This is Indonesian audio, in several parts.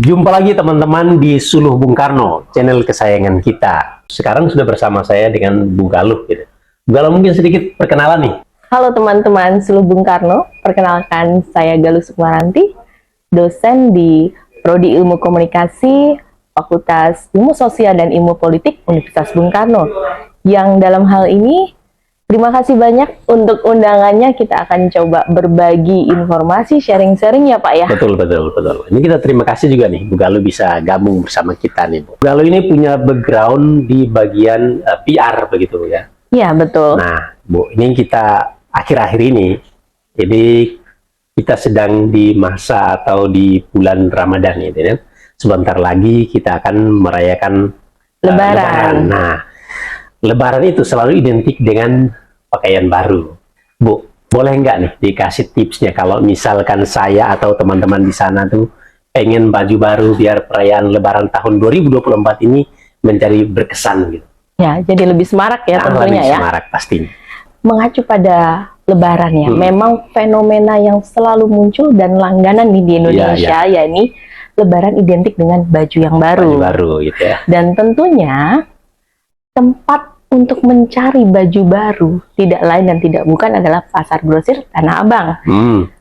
Jumpa lagi teman-teman di Suluh Bung Karno, channel kesayangan kita. Sekarang sudah bersama saya dengan Bu Galuh. Gitu. Bu Galuh, mungkin sedikit perkenalan nih. Halo teman-teman Suluh Bung Karno, perkenalkan saya Galuh Sukmaranti, dosen di Prodi Ilmu Komunikasi, Fakultas Ilmu Sosial dan Ilmu Politik Universitas Bung Karno. Yang dalam hal ini, terima kasih banyak untuk undangannya. Kita akan coba berbagi informasi, sharing-sharing ya Pak ya. Betul. Ini kita terima kasih juga nih, Bu Galuh bisa gabung bersama kita nih, Bu. Bu Galuh ini punya background di bagian PR begitu ya. Iya, betul. Nah, Bu, ini kita akhir-akhir ini, jadi kita sedang di masa atau di bulan Ramadan gitu ya. Sebentar lagi kita akan merayakan Lebaran. Nah, Lebaran itu selalu identik dengan pakaian baru. Bu, boleh nggak nih dikasih tipsnya kalau misalkan saya atau teman-teman di sana tuh pengen baju baru biar perayaan Lebaran tahun 2024 ini menjadi berkesan gitu. Ya, jadi lebih semarak ya tentunya lebih ya. Semarak pastinya. Mengacu pada Lebaran ya, memang fenomena yang selalu muncul dan langganan nih di Indonesia, yakni Lebaran identik dengan baju yang baru. Baju baru gitu ya. Dan tentunya tempat untuk mencari baju baru tidak lain dan tidak bukan adalah pasar grosir Tanah Abang.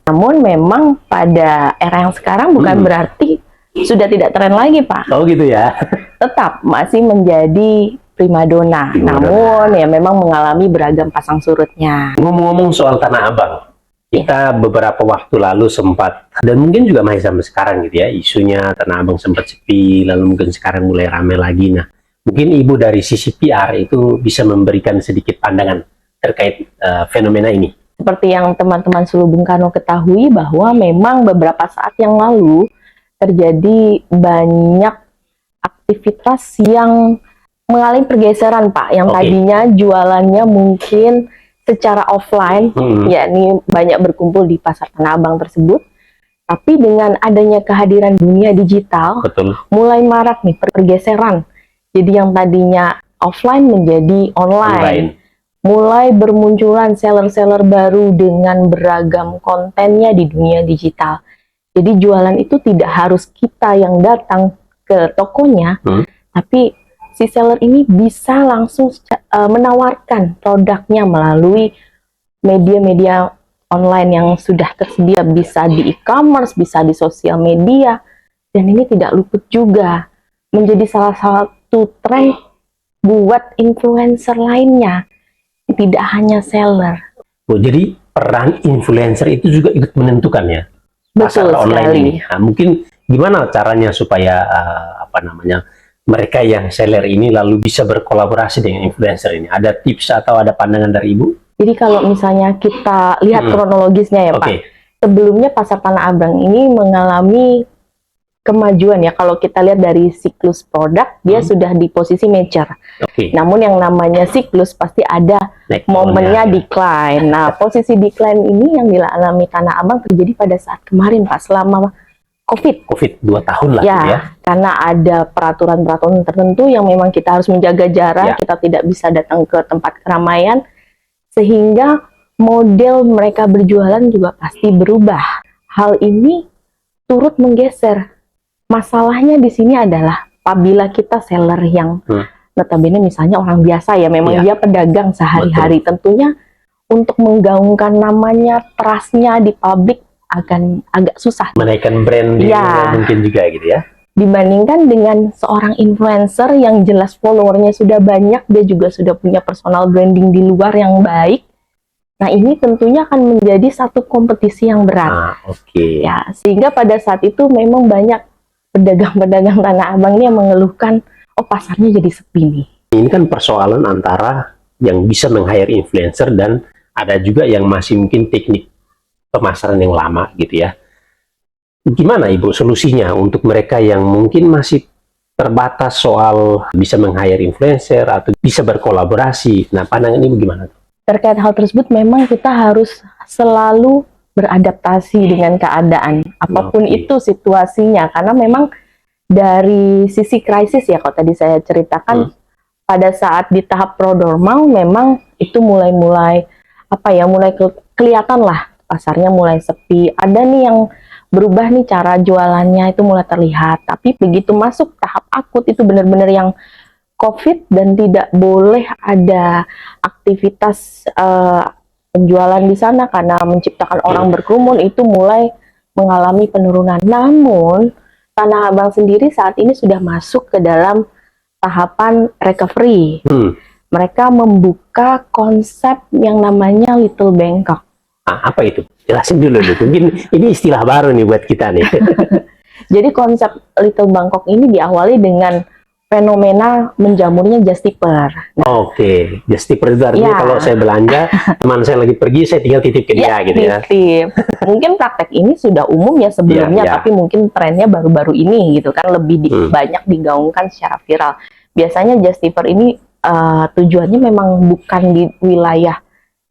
Namun memang pada era yang sekarang bukan berarti sudah tidak tren lagi Pak. Oh gitu ya. Tetap masih menjadi primadona, namun ya memang mengalami beragam pasang surutnya. Ngomong-ngomong soal Tanah Abang, kita beberapa waktu lalu sempat, dan mungkin juga masih sampai sekarang gitu ya, isunya Tanah Abang sempat sepi, lalu mungkin sekarang mulai ramai lagi. Nah, mungkin Ibu dari sisi PR itu bisa memberikan sedikit pandangan terkait fenomena ini. Seperti yang teman-teman Suluh Bung Karno ketahui bahwa memang beberapa saat yang lalu terjadi banyak aktivitas yang mengalami pergeseran Pak, yang tadinya jualannya mungkin secara offline, yakni banyak berkumpul di pasar Tanah Abang tersebut, tapi dengan adanya kehadiran dunia digital, mulai marak nih pergeseran. Jadi yang tadinya offline menjadi online. Mulai bermunculan seller-seller baru dengan beragam kontennya di dunia digital. Jadi jualan itu tidak harus kita yang datang ke tokonya, tapi si seller ini bisa langsung menawarkan produknya melalui media-media online yang sudah tersedia, bisa di e-commerce, bisa di sosial media, dan ini tidak luput juga menjadi salah satu tren buat influencer lainnya, tidak hanya seller. Oh, jadi peran influencer itu juga ikut menentukan ya pasar online ini. Nah, mungkin gimana caranya supaya mereka yang seller ini lalu bisa berkolaborasi dengan influencer ini? Ada tips atau ada pandangan dari Ibu? Jadi kalau misalnya kita lihat kronologisnya ya Pak, sebelumnya pasar Tanah Abang ini mengalami kemajuan ya. Kalau kita lihat dari siklus produk, dia sudah di posisi mature. Namun yang namanya siklus pasti ada momennya decline. Nah, posisi decline ini yang dialami Tanah Abang terjadi pada saat kemarin Pak, selama COVID 2 tahun lah ya, karena ada peraturan-peraturan tertentu yang memang kita harus menjaga jarak, kita tidak bisa datang ke tempat keramaian, sehingga model mereka berjualan juga pasti berubah. Hal ini turut menggeser. Masalahnya di sini adalah apabila kita seller yang notabene misalnya orang biasa ya, memang dia pedagang sehari-hari, tentunya untuk menggaungkan namanya, trustnya di publik agak susah. Menaikkan brand mungkin juga gitu ya. Dibandingkan dengan seorang influencer yang jelas followernya sudah banyak, dia juga sudah punya personal branding di luar yang baik. Nah, ini tentunya akan menjadi satu kompetisi yang berat. Ya, sehingga pada saat itu memang banyak pedagang-pedagang Tanah Abang ini yang mengeluhkan, oh pasarnya jadi sepi nih. Ini kan persoalan antara yang bisa meng-hire influencer dan ada juga yang masih mungkin teknik pemasaran yang lama gitu ya. Gimana Ibu solusinya untuk mereka yang mungkin masih terbatas soal bisa meng-hire influencer atau bisa berkolaborasi? Nah, pandangan Ibu gimana? Terkait hal tersebut memang kita harus selalu beradaptasi dengan keadaan apapun itu situasinya, karena memang dari sisi krisis ya, kalau tadi saya ceritakan pada saat di tahap prodormal memang itu mulai kelihatan lah pasarnya mulai sepi. Ada nih yang berubah nih cara jualannya, itu mulai terlihat. Tapi begitu masuk tahap akut, itu benar-benar yang COVID dan tidak boleh ada aktivitas penjualan di sana karena menciptakan orang berkerumun, itu mulai mengalami penurunan. Namun Tanah Abang sendiri saat ini sudah masuk ke dalam tahapan recovery. Mereka membuka konsep yang namanya Little Bangkok. Apa itu? Jelasin dulu. Mungkin ini istilah baru nih buat kita nih. Jadi konsep Little Bangkok ini diawali dengan fenomena menjamurnya just tipper. Oke, just tipper itu artinya kalau saya belanja, teman saya lagi pergi, saya tinggal titip ke dia gitu ya. Titip. Mungkin praktek ini sudah umum ya sebelumnya, tapi mungkin trennya baru-baru ini gitu kan, lebih banyak digaungkan secara viral. Biasanya just tipper ini tujuannya memang bukan di wilayah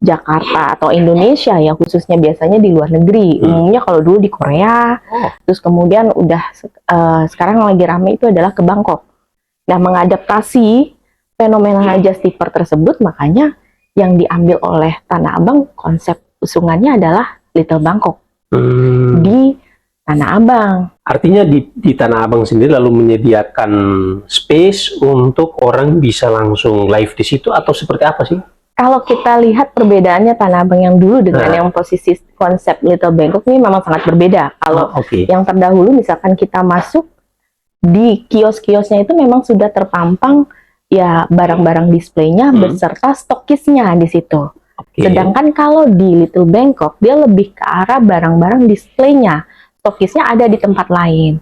Jakarta atau Indonesia ya, khususnya biasanya di luar negeri. Umumnya kalau dulu di Korea, terus kemudian udah sekarang lagi rame itu adalah ke Bangkok. Nah, mengadaptasi fenomena just tipper tersebut, makanya yang diambil oleh Tanah Abang, konsep usungannya adalah Little Bangkok di Tanah Abang. Artinya di Tanah Abang sendiri lalu menyediakan space untuk orang bisa langsung live di situ atau seperti apa sih? Kalau kita lihat perbedaannya Tanah Abang yang dulu dengan yang posisi konsep Little Bangkok ini memang sangat berbeda. Kalau yang terdahulu misalkan kita masuk di kios-kiosnya itu memang sudah terpampang ya barang-barang displaynya beserta stokisnya di situ. Sedangkan kalau di Little Bangkok dia lebih ke arah barang-barang displaynya, stokisnya ada di tempat lain.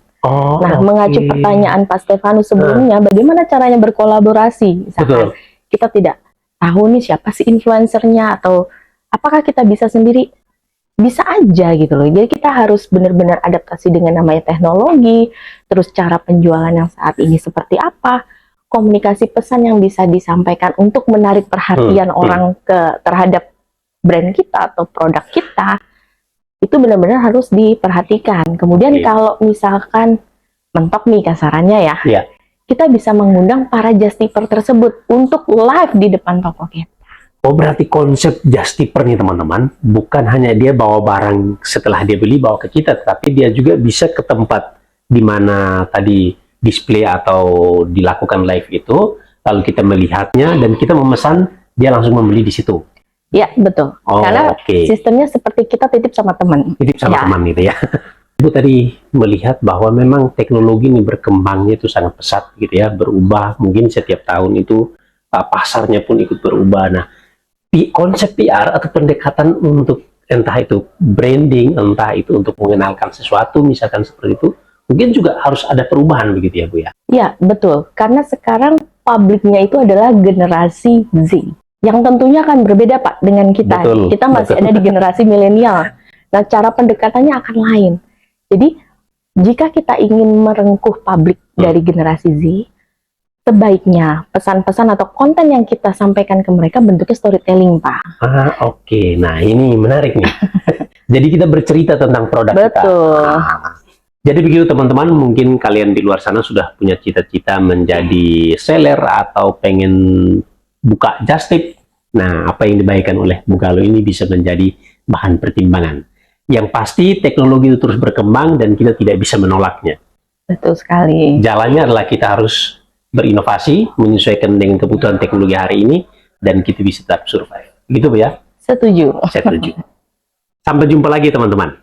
Mengacu pertanyaan Pak Stefanus sebelumnya, bagaimana caranya berkolaborasi? Misalkan kita tidak tahu nih siapa sih influencernya atau apakah kita bisa sendiri? Bisa aja gitu loh. Jadi kita harus benar-benar adaptasi dengan namanya teknologi, terus cara penjualan yang saat ini seperti apa, komunikasi pesan yang bisa disampaikan untuk menarik perhatian orang terhadap brand kita atau produk kita, itu benar-benar harus diperhatikan. Kemudian kalau misalkan mentok nih kasarannya ya, kita bisa mengundang para just tipper tersebut untuk live di depan toko kita. Oh, berarti konsep just tipper nih teman-teman, bukan hanya dia bawa barang setelah dia beli bawa ke kita, tapi dia juga bisa ke tempat di mana tadi display atau dilakukan live itu, lalu kita melihatnya dan kita memesan, dia langsung membeli di situ. Ya, betul. Karena sistemnya seperti kita titip sama teman. Titip sama teman gitu ya. Ibu tadi melihat bahwa memang teknologi ini berkembangnya itu sangat pesat gitu ya, berubah mungkin setiap tahun itu pasarnya pun ikut berubah. Nah, konsep PR atau pendekatan untuk entah itu branding, entah itu untuk mengenalkan sesuatu, misalkan seperti itu, mungkin juga harus ada perubahan begitu ya Bu ya? Ya, betul. Karena sekarang publiknya itu adalah generasi Z, yang tentunya akan berbeda Pak dengan kita. Kita masih ada di generasi milenial. Nah, cara pendekatannya akan lain. Jadi, jika kita ingin merengkuh publik dari generasi Z, sebaiknya pesan-pesan atau konten yang kita sampaikan ke mereka bentuknya storytelling, Pak. Nah, ini menarik nih. Jadi kita bercerita tentang produk kita. Jadi begitu teman-teman, mungkin kalian di luar sana sudah punya cita-cita menjadi seller atau pengen buka just tip. Nah, apa yang dibagikan oleh Bu Galuh ini bisa menjadi bahan pertimbangan. Yang pasti teknologi itu terus berkembang dan kita tidak bisa menolaknya. Betul sekali. Jalannya adalah kita harus berinovasi, menyesuaikan dengan kebutuhan teknologi hari ini, dan kita bisa tetap survive. Gitu Bu ya? Setuju. Setuju. Sampai jumpa lagi teman-teman.